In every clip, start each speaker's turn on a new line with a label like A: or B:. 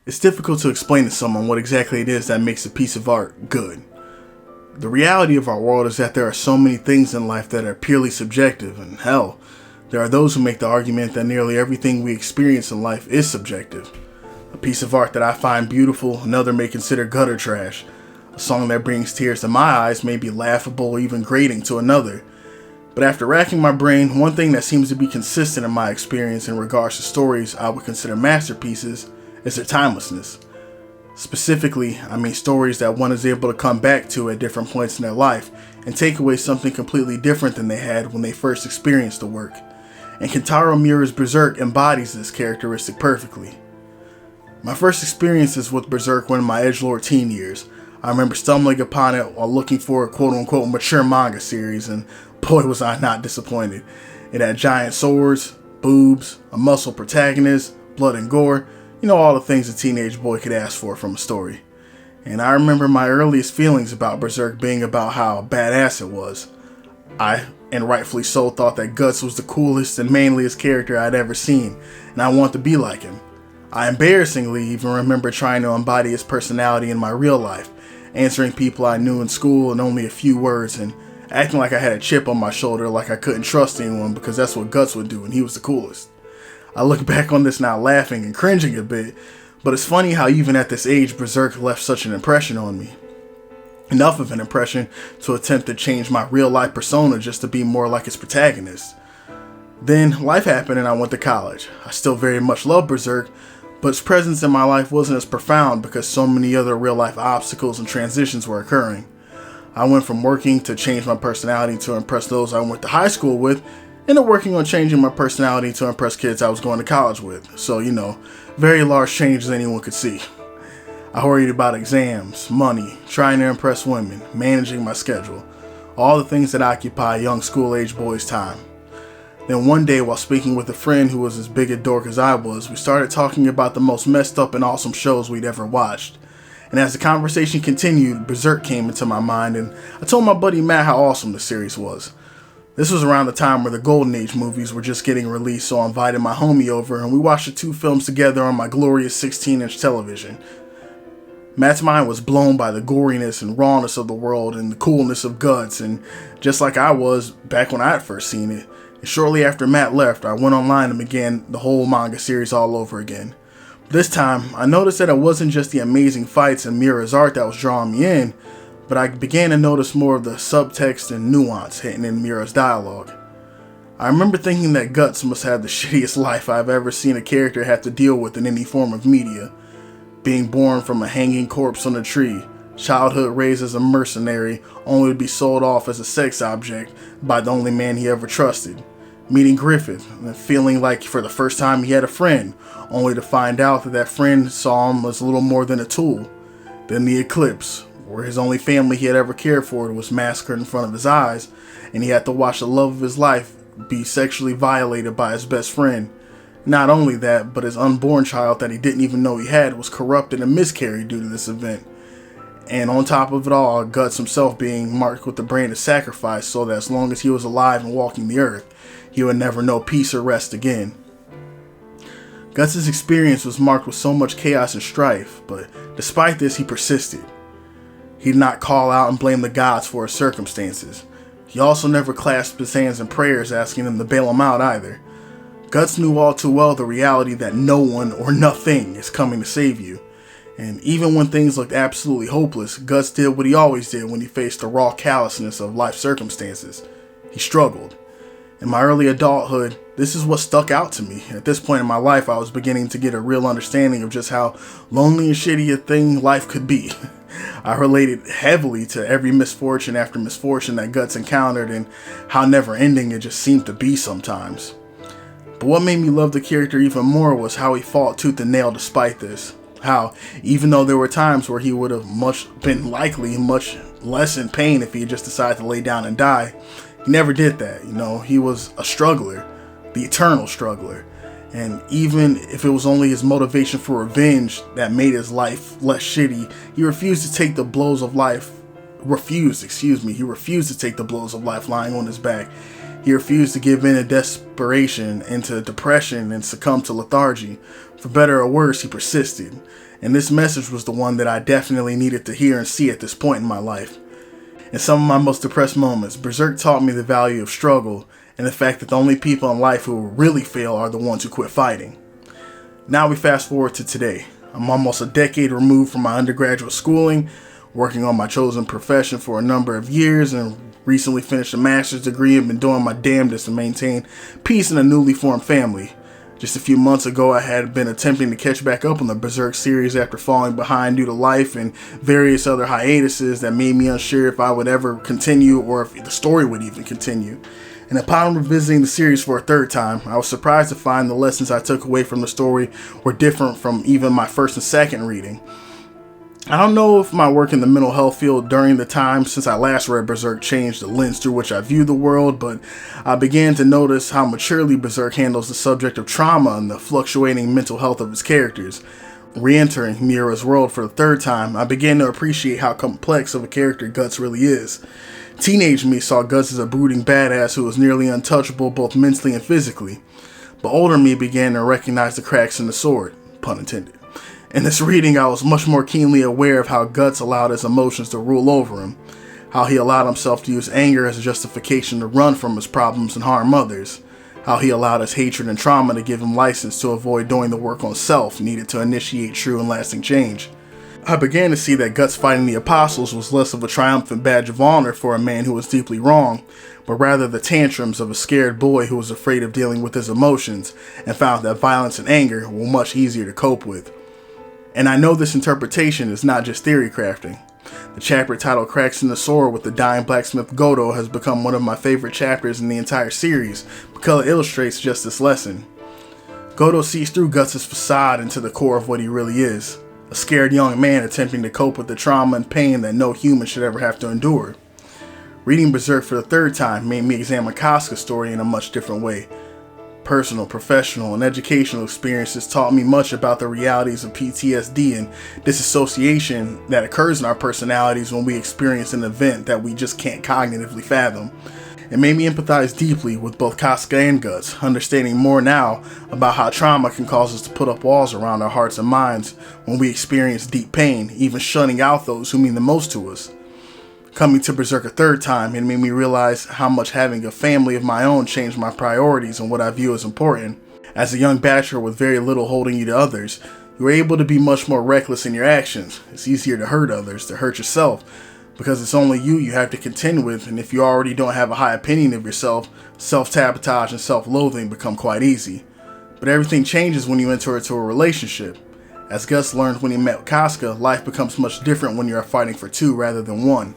A: It's difficult to explain to someone what exactly it is that makes a piece of art good. The reality of our world is that there are so many things in life that are purely subjective, and hell, there are those who make the argument that nearly everything we experience in life is subjective. A piece of art that I find beautiful, another may consider gutter trash. A song that brings tears to my eyes may be laughable or even grating to another. But after racking my brain, one thing that seems to be consistent in my experience in regards to stories I would consider masterpieces is their timelessness. Specifically, I mean stories that one is able to come back to at different points in their life and take away something completely different than they had when they first experienced the work. And Kentaro Miura's Berserk embodies this characteristic perfectly. My first experiences with Berserk were in my edgelord teen years. I remember stumbling upon it while looking for a quote-unquote mature manga series, and boy was I not disappointed. It had giant swords, boobs, a muscle protagonist, blood and gore, all the things a teenage boy could ask for from a story. And I remember my earliest feelings about Berserk being about how badass it was. I, and rightfully so, thought that Guts was the coolest and manliest character I'd ever seen, and I wanted to be like him. I embarrassingly even remember trying to embody his personality in my real life, answering people I knew in school in only a few words, and acting like I had a chip on my shoulder like I couldn't trust anyone because that's what Guts would do and he was the coolest. I look back on this now laughing and cringing a bit, but it's funny how even at this age Berserk left such an impression on me. Enough of an impression to attempt to change my real life persona just to be more like its protagonist. Then life happened and I went to college. I still very much love Berserk, but its presence in my life wasn't as profound because so many other real life obstacles and transitions were occurring. I went from working to change my personality to impress those I went to high school with, into working on changing my personality to impress kids I was going to college with. So, very large changes anyone could see. I worried about exams, money, trying to impress women, managing my schedule, all the things that occupy a young school-age boy's time. Then one day, while speaking with a friend who was as big a dork as I was, we started talking about the most messed up and awesome shows we'd ever watched. And as the conversation continued, Berserk came into my mind, and I told my buddy Matt how awesome the series was. This was around the time where the Golden Age movies were just getting released, so I invited my homie over and we watched the two films together on my glorious 16-inch television. Matt's mind was blown by the goriness and rawness of the world and the coolness of Guts, and just like I was back when I had first seen it. And shortly after Matt left, I went online and began the whole manga series all over again. This time, I noticed that it wasn't just the amazing fights and Miura's art that was drawing me in, but I began to notice more of the subtext and nuance hidden in Miura's dialogue. I remember thinking that Guts must have the shittiest life I've ever seen a character have to deal with in any form of media. Being born from a hanging corpse on a tree, childhood raised as a mercenary only to be sold off as a sex object by the only man he ever trusted. Meeting Griffith and feeling like for the first time he had a friend, only to find out that that friend saw him as little more than a tool. Then the eclipse, where his only family he had ever cared for was massacred in front of his eyes, and he had to watch the love of his life be sexually violated by his best friend. Not only that, but his unborn child that he didn't even know he had was corrupted and miscarried due to this event. And on top of it all, Guts himself being marked with the brand of sacrifice so that as long as he was alive and walking the earth, he would never know peace or rest again. Guts' experience was marked with so much chaos and strife, but despite this, he persisted. He did not call out and blame the gods for his circumstances. He also never clasped his hands in prayers asking them to bail him out either. Guts knew all too well the reality that no one or nothing is coming to save you. And even when things looked absolutely hopeless, Guts did what he always did when he faced the raw callousness of life circumstances. He struggled. In my early adulthood, this is what stuck out to me. At this point in my life, I was beginning to get a real understanding of just how lonely and shitty a thing life could be. I related heavily to every misfortune after misfortune that Guts encountered and how never-ending it just seemed to be sometimes. But what made me love the character even more was how he fought tooth and nail despite this. How, even though there were times where he would have much less in pain if he had just decided to lay down and die, he never did that. He was a struggler, the eternal struggler. And even if it was only his motivation for revenge that made his life less shitty, he refused to take the blows of life. He refused to take the blows of life lying on his back. He refused to give in to desperation, into depression, and succumb to lethargy. For better or worse, he persisted. And this message was the one that I definitely needed to hear and see at this point in my life. In some of my most depressed moments, Berserk taught me the value of struggle and the fact that the only people in life who will really fail are the ones who quit fighting. Now we fast forward to today. I'm almost a decade removed from my undergraduate schooling, working on my chosen profession for a number of years, and recently finished a master's degree and been doing my damnedest to maintain peace in a newly formed family. Just a few months ago, I had been attempting to catch back up on the Berserk series after falling behind due to life and various other hiatuses that made me unsure if I would ever continue or if the story would even continue. And upon revisiting the series for a third time, I was surprised to find the lessons I took away from the story were different from even my first and second reading. I don't know if my work in the mental health field during the time since I last read Berserk changed the lens through which I view the world, but I began to notice how maturely Berserk handles the subject of trauma and the fluctuating mental health of its characters. Re-entering Miura's world for the third time, I began to appreciate how complex of a character Guts really is. Teenage me saw Guts as a brooding badass who was nearly untouchable both mentally and physically, but older me began to recognize the cracks in the sword, pun intended. In this reading, I was much more keenly aware of how Guts allowed his emotions to rule over him, how he allowed himself to use anger as a justification to run from his problems and harm others, how he allowed his hatred and trauma to give him license to avoid doing the work on self needed to initiate true and lasting change. I began to see that Guts fighting the apostles was less of a triumphant badge of honor for a man who was deeply wrong, but rather the tantrums of a scared boy who was afraid of dealing with his emotions and found that violence and anger were much easier to cope with. And I know this interpretation is not just theory crafting. The chapter titled Cracks in the Sword with the dying blacksmith Godo has become one of my favorite chapters in the entire series because it illustrates just this lesson. Godo sees through Guts' facade into the core of what he really is, a scared young man attempting to cope with the trauma and pain that no human should ever have to endure. Reading Berserk for the third time made me examine Casca's story in a much different way. Personal, professional, and educational experiences taught me much about the realities of PTSD and disassociation that occurs in our personalities when we experience an event that we just can't cognitively fathom. It made me empathize deeply with both Casca and Guts, understanding more now about how trauma can cause us to put up walls around our hearts and minds when we experience deep pain, even shutting out those who mean the most to us. Coming to Berserk a third time, it made me realize how much having a family of my own changed my priorities and what I view as important. As a young bachelor with very little holding you to others, you are able to be much more reckless in your actions. It's easier to hurt others, to hurt yourself, because it's only you have to contend with, and if you already don't have a high opinion of yourself, self-sabotage and self-loathing become quite easy. But everything changes when you enter into a relationship. As Gus learned when he met Casca, life becomes much different when you are fighting for two rather than one.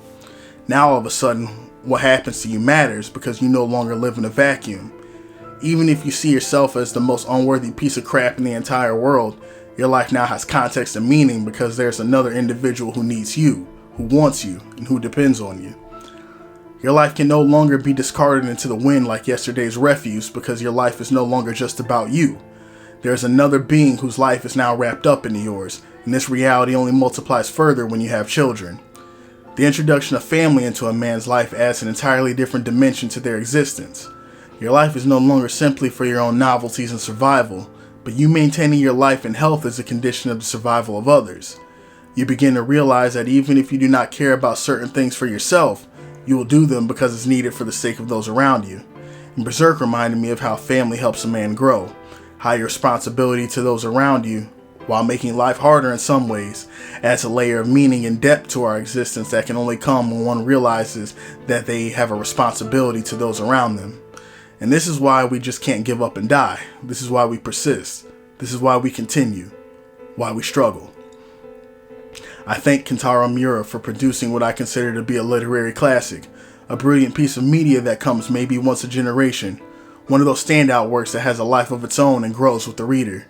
A: Now all of a sudden, what happens to you matters because you no longer live in a vacuum. Even if you see yourself as the most unworthy piece of crap in the entire world, your life now has context and meaning because there's another individual who needs you, who wants you, and who depends on you. Your life can no longer be discarded into the wind like yesterday's refuse because your life is no longer just about you. There's another being whose life is now wrapped up into yours, and this reality only multiplies further when you have children. The introduction of family into a man's life adds an entirely different dimension to their existence. Your life is no longer simply for your own novelties and survival, but you maintaining your life and health is a condition of the survival of others. You begin to realize that even if you do not care about certain things for yourself, you will do them because it's needed for the sake of those around you. And Berserk reminded me of how family helps a man grow, how your responsibility to those around you, while making life harder in some ways, adds a layer of meaning and depth to our existence that can only come when one realizes that they have a responsibility to those around them. And this is why we just can't give up and die. This is why we persist. This is why we continue. Why we struggle. I thank Kentaro Miura for producing what I consider to be a literary classic, a brilliant piece of media that comes maybe once a generation, one of those standout works that has a life of its own and grows with the reader.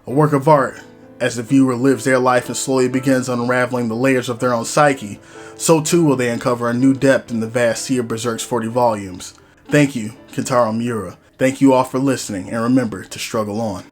A: A work of art. As the viewer lives their life and slowly begins unraveling the layers of their own psyche, so too will they uncover a new depth in the vast sea of Berserk's 40 volumes. Thank you, Kentaro Miura. Thank you all for listening, and remember to struggle on.